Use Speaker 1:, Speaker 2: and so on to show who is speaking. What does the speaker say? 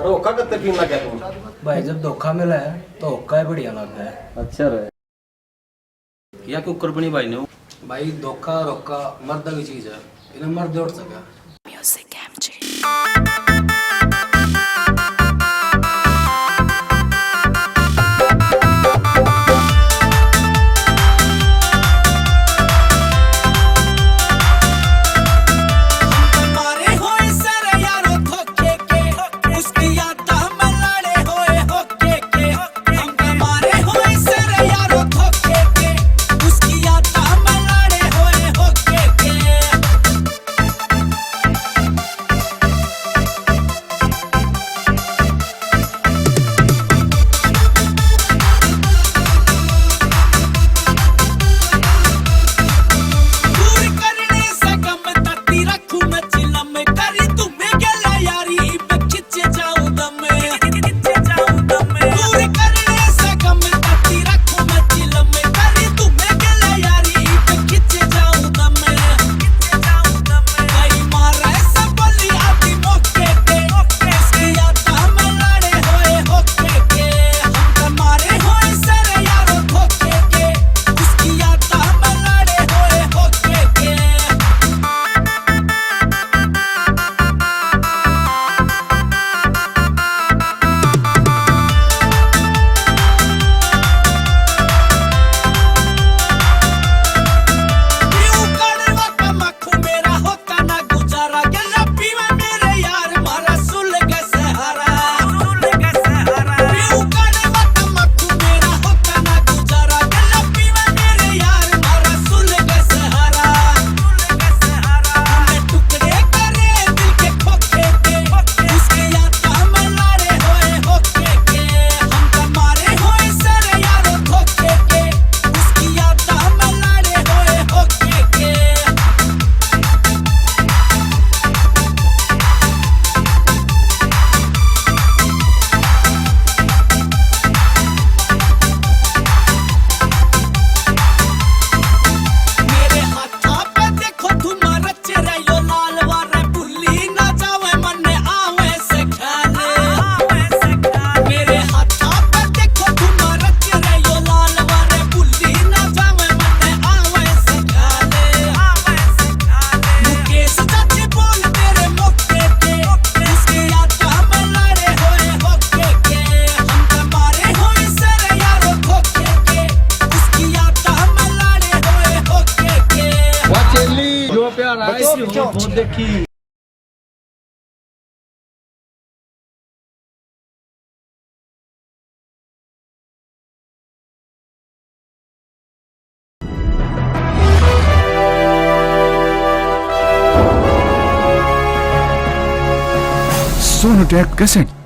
Speaker 1: अरे ओका कत्ते पीना क्या तुम?
Speaker 2: भाई जब धोखा मिला है तो होका ही बढ़िया लगा है।
Speaker 1: अच्छा रहे या क्यों करबनी भाई ने?
Speaker 2: भाई धोखा रोका मर्द की चीज है, इन्हें मर्द उड़ सका।
Speaker 1: जो प्यार आई सी बहुत देखी।
Speaker 3: Sonotech Cassette.